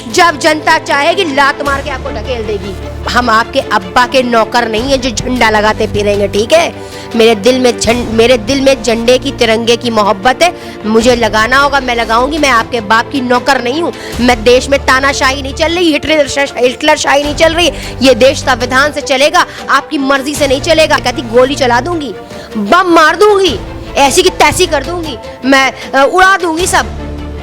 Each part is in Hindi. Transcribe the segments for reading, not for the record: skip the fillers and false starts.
जब जनता चाहेगी लात मार के आपको ढकेल देगी। हम आपके अब्बा के नौकर नहीं है जो झंडा लगाते फिरेंगे, ठीक है। मेरे दिल में झंडे की, तिरंगे की मोहब्बत है। मुझे लगाना होगा मैं लगाऊंगी। मैं आपके बाप की नौकर नहीं हूँ। मैं देश में तानाशाही नहीं चल रही, हिटलर शाही नहीं चल रही। ये देश संविधान से चलेगा, आपकी मर्जी से नहीं चलेगा। कहती गोली चला दूंगी, बम मार दूंगी, ऐसी की तैसी कर दूंगी, मैं उड़ा दूंगी सब।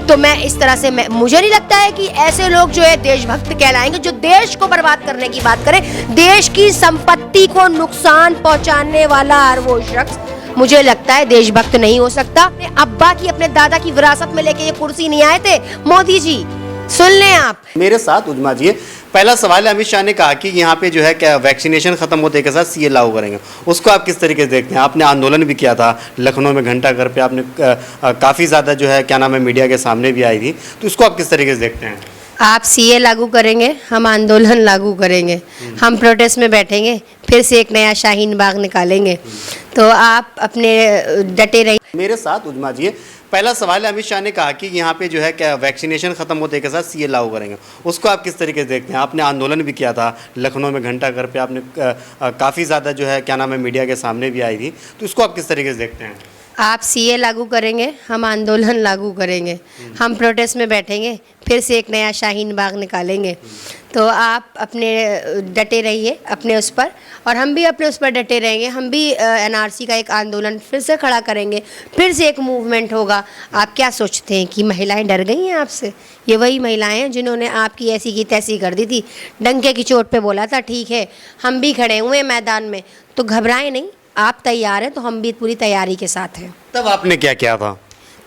तो मैं इस तरह से मुझे नहीं लगता है कि ऐसे लोग जो है देशभक्त कहलाएंगे जो देश को बर्बाद करने की बात करें। देश की संपत्ति को नुकसान पहुंचाने वाला हर वो शख्स मुझे लगता है देशभक्त नहीं हो सकता। अपने अब्बा की, अपने दादा की विरासत में लेके ये कुर्सी नहीं आए थे मोदी जी। सुन लें आप। मेरे साथ उजमा जी है। पहला सवाल है, अमित शाह ने कहा कि यहाँ पे जो है क्या वैक्सीनेशन खत्म होते के साथ सीए लागू करेंगे, उसको आप किस तरीके से देखते हैं? आपने आंदोलन भी किया था लखनऊ में, घंटा घर पे आपने काफ़ी ज़्यादा जो है क्या नाम है मीडिया के सामने भी आई थी, तो उसको आप किस तरीके से देखते हैं? आप सीए लागू करेंगे, हम आंदोलन लागू करेंगे, हम प्रोटेस्ट में बैठेंगे, फिर से एक नया शाहीन बाग निकालेंगे। तो आप अपने डटे रहिए। मेरे साथ उजमा जी है। पहला सवाल है, अमित शाह ने कहा कि यहाँ पे जो है क्या वैक्सीनेशन खत्म होते के साथ सीए लागू करेंगे, उसको आप किस तरीके से देखते हैं? आपने आंदोलन भी किया था लखनऊ में, घंटा घर पे आपने काफ़ी ज़्यादा जो है क्या नाम है मीडिया के सामने भी आई थी, तो उसको आप किस तरीके से देखते हैं? आप सीए लागू करेंगे, हम आंदोलन लागू करेंगे, हम प्रोटेस्ट में बैठेंगे, फिर से एक नया शाहीन बाग निकालेंगे। तो आप अपने डटे रहिए अपने उस पर, और हम भी अपने उस पर डटे रहेंगे। हम भी एनआरसी का एक आंदोलन फिर से खड़ा करेंगे, फिर से एक मूवमेंट होगा। आप क्या सोचते हैं कि महिलाएं डर गई हैं आपसे? ये वही महिलाएं हैं जिन्होंने आपकी ऐसी की तैसी कर दी थी, डंके की चोट पे बोला था ठीक है हम भी खड़े हुए हैं मैदान में, तो घबराएं नहीं। आप तैयार हैं तो हम भी पूरी तैयारी के साथ हैं। तब आपने क्या किया था?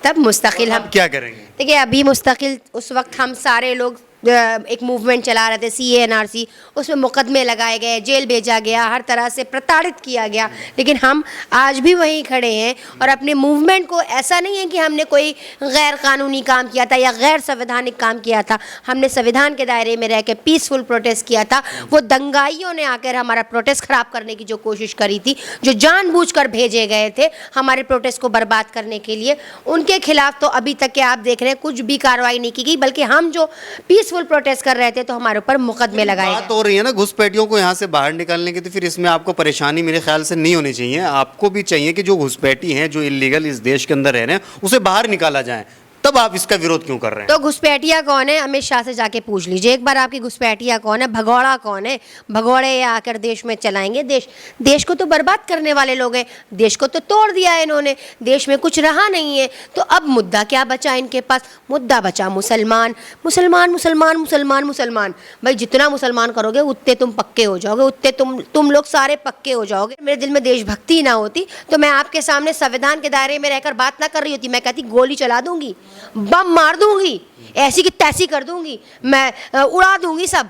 तब मुस्तकिल हम क्या करेंगे? देखिए, अभी मुस्तकिल उस वक्त हम सारे लोग एक मूवमेंट चला रहे थे सीए एनआरसी, उसमें मुकदमे लगाए गए, जेल भेजा गया, हर तरह से प्रताड़ित किया गया, लेकिन हम आज भी वहीं खड़े हैं। और अपने मूवमेंट को ऐसा नहीं है कि हमने कोई गैर कानूनी काम किया था या गैर संवैधानिक काम किया था। हमने संविधान के दायरे में रह के पीसफुल प्रोटेस्ट किया था। वो दंगाइयों ने आकर हमारा प्रोटेस्ट ख़राब करने की जो कोशिश करी थी, जो जानबूझकर भेजे गए थे हमारे प्रोटेस्ट को बर्बाद करने के लिए, उनके खिलाफ तो अभी तक के आप देख रहे हैं कुछ भी कार्रवाई नहीं की गई, बल्कि हम जो पीसफुल प्रोटेस्ट कर रहे थे तो हमारे ऊपर मुकदमे लगाए गए। बात हो रही है ना घुसपैठियों को यहाँ से बाहर निकालने की, तो फिर इसमें आपको परेशानी मेरे ख्याल से नहीं होनी चाहिए। आपको भी चाहिए कि जो घुसपैठी हैं, जो इलीगल इस देश के अंदर रह रहे हैं, उसे बाहर निकाला जाए। तब आप इसका विरोध क्यों कर रहे हैं? तो घुसपैठिया कौन है? अमित शाह से जाके पूछ लीजिए एक बार, आपकी घुसपैठिया कौन है, भगौड़ा कौन है? भगौड़े ये आकर देश में चलाएंगे। देश को तो बर्बाद करने वाले लोग हैं। देश को तो तोड़ दिया है इन्होंने, देश में कुछ रहा नहीं है। तो अब मुद्दा क्या बचा इनके पास? मुद्दा बचा मुसलमान, मुसलमान, मुसलमान, मुसलमान, मुसलमान। भाई जितना मुसलमान करोगे उतने तुम पक्के हो जाओगे, उतने तुम लोग सारे पक्के हो जाओगे। मेरे दिल में देशभक्ति ना होती तो मैं आपके सामने संविधान के दायरे में रहकर बात ना कर रही होती। मैं कहती गोली चला दूंगी, बम मार दूंगी, ऐसी की तैसी कर दूंगी, मैं उड़ा दूंगी सब।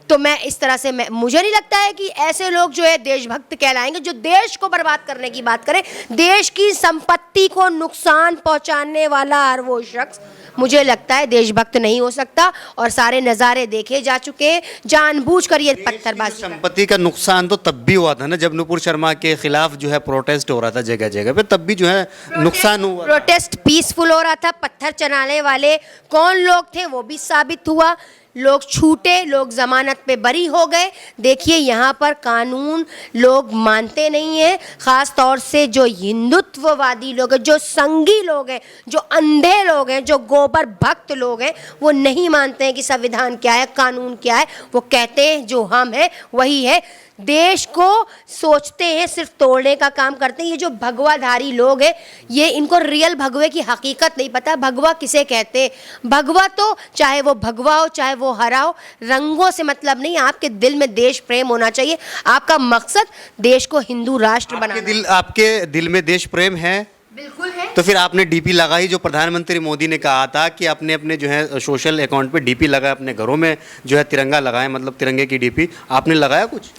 तो मैं इस तरह से मुझे नहीं लगता है कि ऐसे लोग जो है देशभक्त कहलाएंगे जो देश को बर्बाद करने की बात करें। देश की संपत्ति को नुकसान पहुंचाने वाला हर वो शख्स मुझे लगता है देशभक्त नहीं हो सकता। और सारे नज़ारे देखे जा चुके हैं, जानबूझकर ये पत्थरबाजी। संपत्ति का नुकसान तो तब भी हुआ था ना, जब नुपुर शर्मा के खिलाफ जो है प्रोटेस्ट हो रहा था जगह जगह पे, तब भी जो है नुकसान हुआ। प्रोटेस्ट पीसफुल हो रहा था। पत्थर चलाने वाले कौन लोग थे वो भी साबित हुआ। लोग छूटे, लोग जमानत पे बरी हो गए। देखिए यहाँ पर कानून लोग मानते नहीं हैं, ख़ास तौर से जो हिंदुत्ववादी लोग हैं, जो संघी लोग हैं, जो अंधे लोग हैं, जो गोबर भक्त लोग हैं, वो नहीं मानते हैं कि संविधान क्या है, कानून क्या है। वो कहते हैं जो हम हैं वही है। देश को सोचते हैं सिर्फ तोड़ने का काम करते हैं। ये जो भगवाधारी लोग हैं, ये इनको रियल भगवे की हकीकत नहीं पता। भगवा किसे कहते हैं? भगवा तो चाहे वो भगवा हो चाहे वो हरा हो, रंगों से मतलब नहीं। आपके दिल में देश प्रेम होना चाहिए। आपका मकसद देश को हिंदू राष्ट्र बनाना। आपके दिल में देश प्रेम है? बिल्कुल है। तो फिर आपने डीपी लगाई, जो प्रधानमंत्री मोदी ने कहा था कि अपने अपने जो है सोशल अकाउंट पे डीपी लगाए, अपने घरों में जो है तिरंगा लगाएं, मतलब तिरंगे की डीपी, आपने लगाया कुछ?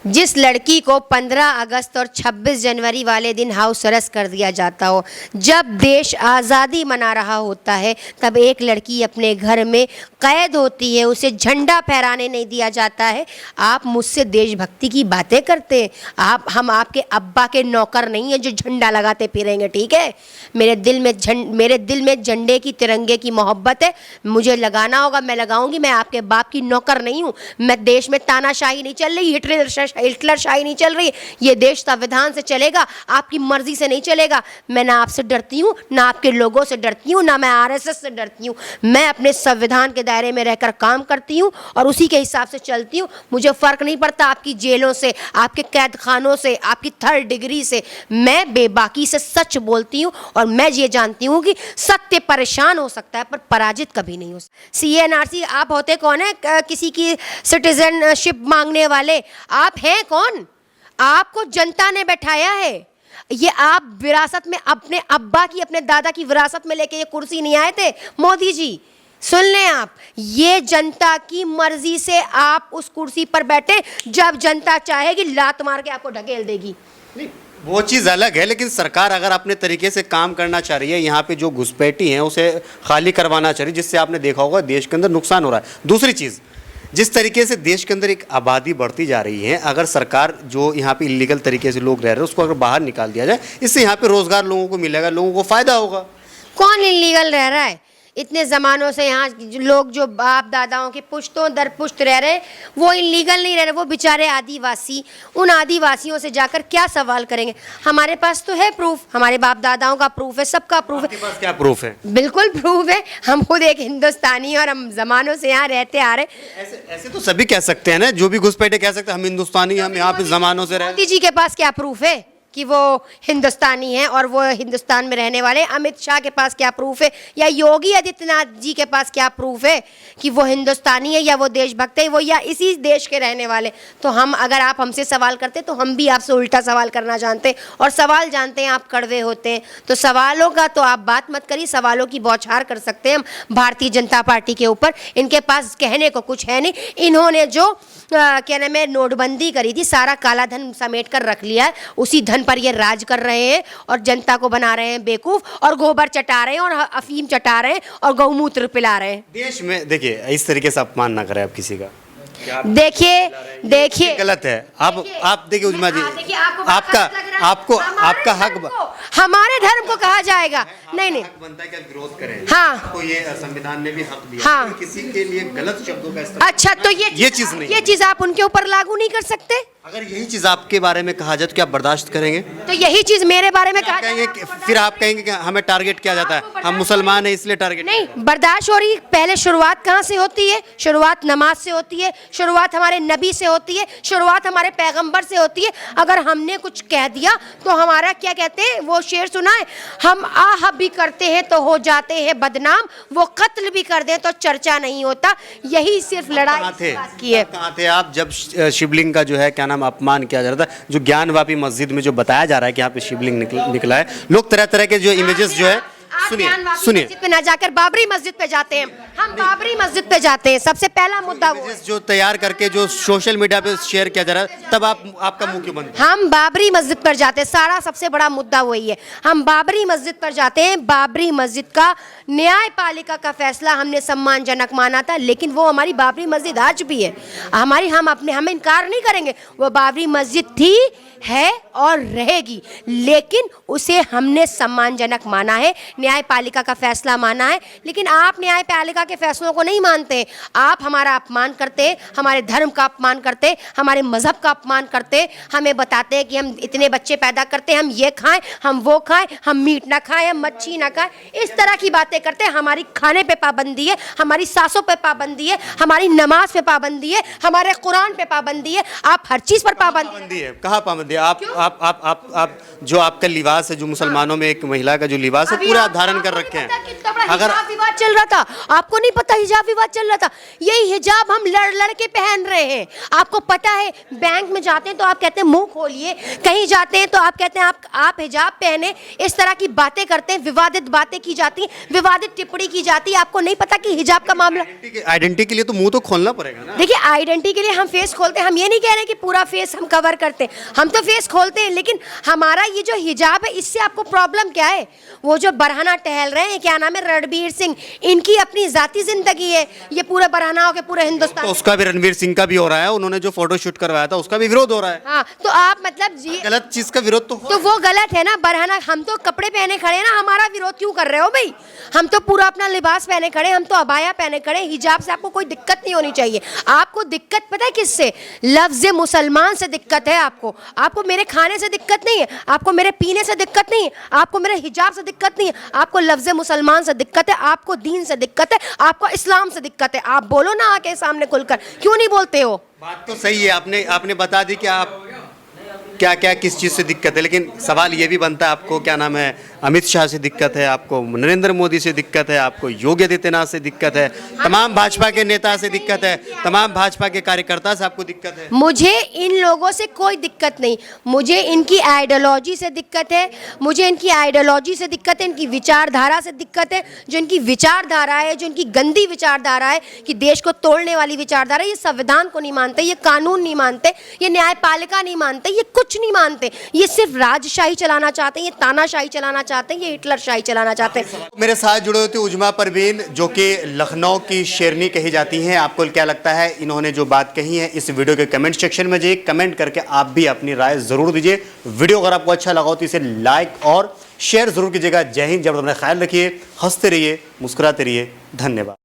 जिस लड़की को 15 अगस्त और 26 जनवरी वाले दिन हाउस अरेस्ट कर दिया जाता हो, जब देश आज़ादी मना रहा होता है, तब एक लड़की अपने घर में कैद होती है, उसे झंडा फहराने नहीं दिया जाता है। आप मुझसे देशभक्ति की बातें करते हैं। हम आपके अब्बा के नौकर नहीं हैं जो झंडा लगाते फिरेंगे, ठीक है। मेरे दिल में झंडे की, तिरंगे की मोहब्बत है। मुझे लगाना होगा, मैं लगाऊंगी। मैं आपके बाप की नौकर नहीं हूँ। मैं देश में तानाशाही नहीं चल रही, हिटलर शाही नहीं चल रही। ये देश संविधान से चलेगा, आपकी मर्जी से नहीं चलेगा। मैं ना आपसे डरती हूँ, ना आपके लोगों से डरती हूँ, ना मैं आरएसएस से डरती हूँ। मैं अपने संविधान के दायरे में रहकर काम करती हूँ और उसी के हिसाब से चलती हूँ। मुझे फ़र्क नहीं पड़ता आपकी जेलों से, आपके कैद खानों से, आपकी 3rd डिग्री से। मैं बेबाकी से सच बोलती हूँ और मैं ये जानती हूँ कि सत्य परेशान हो सकता है पर पराजित कभी नहीं हो सकता। CNRC आप होते कौन है किसी की सिटीजनशिप मांगने वाले? आप हैं कौन? आपको जनता ने बैठाया है। ये आप विरासत में अपने अब्बा की, अपने दादा की विरासत में लेके ये कुर्सी नहीं आए थे मोदी जी। सुन लें आप, ये जनता की मर्जी से आप उस कुर्सी पर बैठे। जब जनता चाहेगी लात मार के आपको ढकेल देगी। नहीं, वो चीज़ अलग है, लेकिन सरकार अगर अपने तरीके से काम करना चाह रही है, यहाँ पे जो घुसपैठी हैं उसे खाली करवाना चाह रही है, जिससे आपने देखा होगा देश के अंदर नुकसान हो रहा है। दूसरी चीज़, जिस तरीके से देश के अंदर एक आबादी बढ़ती जा रही है, अगर सरकार जो यहाँ पे इलीगल तरीके से लोग रह रहे हैं उसको अगर बाहर निकाल दिया जाए, इससे यहाँ पे रोज़गार लोगों को मिलेगा, लोगों को फ़ायदा होगा। कौन इलीगल रह रहा है? इतने ज़मानों से यहाँ लोग जो बाप दादाओं के पुश्तों दर पुश्त रह रहे हैं, वो इलीगल नहीं रह रहे। वो बेचारे आदिवासी, उन आदिवासियों से जाकर क्या सवाल करेंगे? हमारे पास तो है प्रूफ, हमारे बाप दादाओं का प्रूफ है, सबका प्रूफ है। आपके पास क्या प्रूफ है? बिल्कुल प्रूफ है। हम खुद एक हिंदुस्तानी और हम ज़मानों से यहाँ रहते आ रहे। ऐसे तो सभी कह सकते हैं ना, जो भी घुसपैठे कह सकते हैं हम हिंदुस्तानी, हम यहाँ पे ज़मानों से रह। मोदी जी के पास क्या प्रूफ है कि वो हिंदुस्तानी हैं और वो हिंदुस्तान में रहने वाले? अमित शाह के पास क्या प्रूफ है? या योगी आदित्यनाथ जी के पास क्या प्रूफ है कि वो हिंदुस्तानी है या वो देशभक्त है, वो या इसी देश के रहने वाले? तो हम, अगर आप हमसे सवाल करते तो हम भी आपसे उल्टा सवाल करना जानते हैं, और सवाल जानते हैं आप कड़वे होते हैं। तो सवालों का तो आप बात मत करिए, सवालों की बौछार कर सकते हैं हम भारतीय जनता पार्टी के ऊपर। इनके पास कहने को कुछ है नहीं। इन्होंने जो क्या नाम है, नोटबंदी करी थी, सारा काला धन समेट कर रख लिया है। उसी धन पर ये राज कर रहे हैं और जनता को बना रहे हैं बेवकूफ, और गोबर चटा रहे हैं और अफीम चटा रहे हैं और गौमूत्र पिला रहे हैं। देश में देखिए, इस तरीके से अपमान ना करें आप किसी का। देखिए गलत है। आप देखिए उजमा जी, आपका हक, हमारे धर्म को कहा जाएगा नहीं हक बनता है कि आप विरोध करें। हाँ, आपको ये संविधान ने भी हक दिया। हाँ, तो किसी के लिए गलत शब्दों का इस्तेमाल, अच्छा, तो ये चीज नहीं, ये चीज आप उनके ऊपर लागू नहीं कर सकते? अगर यही चीज आपके बारे में कहा जाए तो क्या आप बर्दाश्त करेंगे? तो यही चीज मेरे बारे में कहा कहेंगे, फिर आप कहेंगे कि हमें टारगेट किया जाता है, हम मुसलमान हैं इसलिए टारगेट नहीं। बर्दाश्त हो रही, पहले शुरुआत कहाँ से होती है? शुरुआत नमाज से होती है, शुरुआत हमारे नबी से होती है, शुरुआत हमारे पैगंबर से होती है। अगर हमने कुछ कह दिया तो हमारा, क्या कहते हैं वो शेर सुना है, हम आह भी करते हैं तो हो जाते हैं बदनाम, वो कत्ल भी कर दें तो चर्चा नहीं होता। यही सिर्फ लड़ाई की है। कहाँ थे आप जब शिवलिंग का जो है क्या नाम अपमान किया जा रहा था? जो ज्ञानवापी मस्जिद में जो बताया जा रहा है कि यहाँ पे शिवलिंग निकला है, लोग तरह तरह के जो इमेजेस जो है, सुनिए मस्जिद पे ना जाकर बाबरी मस्जिद पे जाते हैं। हम बाबरी मस्जिद पे जाते हैं, सबसे पहला मुद्दा वो है। जो तैयार करके जो सोशल मीडिया पे शेयर किया जा रहा है, तब आपका मुंह क्यों बंद? हम बाबरी मस्जिद पर जाते हैं, सारा सबसे बड़ा मुद्दा वही है। हम बाबरी मस्जिद पर जाते हैं। बाबरी मस्जिद का न्यायपालिका का फैसला हमने सम्मानजनक माना था, लेकिन वो हमारी बाबरी मस्जिद आज भी है हमारी। हम इनकार नहीं करेंगे, वो बाबरी मस्जिद थी, है और रहेगी, लेकिन उसे हमने सम्मानजनक माना है, न्यायपालिका का फैसला माना है। लेकिन आप न्यायपालिका के फैसलों को नहीं मानते, आप हमारा अपमान करते, हमारे धर्म का अपमान करते, हमारे मजहब का अपमान करते, हमें बताते हैं कि हम इतने बच्चे पैदा करते हैं, हम ये खाएं, हम वो खाएं, हम मीट ना खाएं, हम मच्छी ना खाएं, इस तरह की बातें करते हैं। हमारी खाने पे पाबंदी है, हमारी सांसों पे पाबंदी है, हमारी नमाज पे पाबंदी है, हमारे कुरान पे पाबंदी है। आप हर चीज पर पाबंदी है। कहाँ पाबंदी? आप जो आपका लिबास है, जो मुसलमानों में एक महिला का जो लिबास है, पूरा धारण कर रखे हैं। अगर हिजाब विवाद चल रहा था, आपको नहीं पता हिजाब विवाद चल रहा था? यही हिजाब हम लड़ के पहन रहे हैं। आपको पता है, बैंक में जाते हैं तो आप कहते हैं मुंह खोलिए, कहीं जाते हैं तो आप कहते हैं आप हिजाब पहने। इस तरह की बातें करते हैं, विवादित बातें की जाती हैं। विवादित टिप्पणी की जाती है। आपको नहीं पता कि हिजाब का मामला, आइडेंटिटी के लिए तो मुंह तो खोलना पड़ेगा ना। देखिए आइडेंटिटी के लिए हम फेस खोलते हैं, हम ये नहीं कह रहे कि पूरा फेस हम कवर करते हैं, हम तो फेस खोलते हैं, लेकिन हमारा ये जो हिजाब है इससे आपको प्रॉब्लम क्या है? वो जो बरहना टहल रहे हैं, क्या नाम है, रणबीर सिंह, इनकी अपनी जाती जिंदगी है, ये पूरे बरहनाओं के पूरे हिंदुस्तान। तो उसका भी रणवीर सिंह का भी हो रहा है, उन्होंने जो फोटो शूट करवाया था उसका भी विरोध हो रहा है। हाँ तो आप मतलब गलत चीज का विरोध तो वो गलत है ना। बरहना, हम तो कपड़े पहने खड़े हैं ना, हमारा विरोध क्यों कर रहे हो भाई? हम तो पूरा अपना लिबास पहने खड़े, हम तो अबाया पहने खड़े, हिजाब से आपको कोई दिक्कत नहीं होनी चाहिए। आपको दिक्कत पता है किससे? लफ्ज मुसलमान से दिक्कत है आपको। आपको मेरे खाने से दिक्कत नहीं है, आपको मेरे पीने से दिक्कत नहीं है, आपको मेरे हिजाब से दिक्कत नहीं है, आपको लफ्ज मुसलमान से दिक्कत है, आपको दीन से दिक्कत है, आपको इस्लाम से दिक्कत है। आप बोलो ना आके सामने खुलकर, क्यों नहीं बोलते हो? बात तो सही है, आपने बता दी कि आप क्या क्या किस चीज़ से दिक्कत है, लेकिन सवाल ये भी बनता है, आपको क्या नाम है, अमित शाह से दिक्कत है, आपको नरेंद्र मोदी से दिक्कत है, आपको योगी आदित्यनाथ से दिक्कत है, तमाम भाजपा के नेता से दिक्कत है, तमाम भाजपा के कार्यकर्ता से आपको दिक्कत है। मुझे इन लोगों से कोई दिक्कत नहीं, मुझे इनकी आइडियोलॉजी से दिक्कत है, मुझे इनकी आइडियोलॉजी से दिक्कत है, इनकी विचारधारा से दिक्कत है। जो इनकी विचारधारा है, जो इनकी गंदी विचारधारा है कि देश को तोड़ने वाली विचारधारा, ये संविधान को नहीं मानते, ये कानून नहीं मानते, ये न्यायपालिका नहीं मानते, ये कुछ नहीं मानते, ये सिर्फ राजशाही चलाना चाहते हैं, ये तानाशाही चलाना चाहते हैं, ये हिटलर शाही चलाना चाहते हैं। मेरे साथ जुड़े हुए थे उजमा परवीन, जो कि लखनऊ की शेरनी कही जाती हैं। आपको क्या लगता है इन्होंने जो बात कही है? इस वीडियो के कमेंट सेक्शन में जाइए, कमेंट करके आप भी अपनी राय जरूर दीजिए। वीडियो अगर आपको अच्छा लगा हो तो इसे लाइक और शेयर जरूर कीजिएगा। जय हिंद, जब अपना ख्याल रखिए, हंसते रहिए, मुस्कुराते रहिए। धन्यवाद।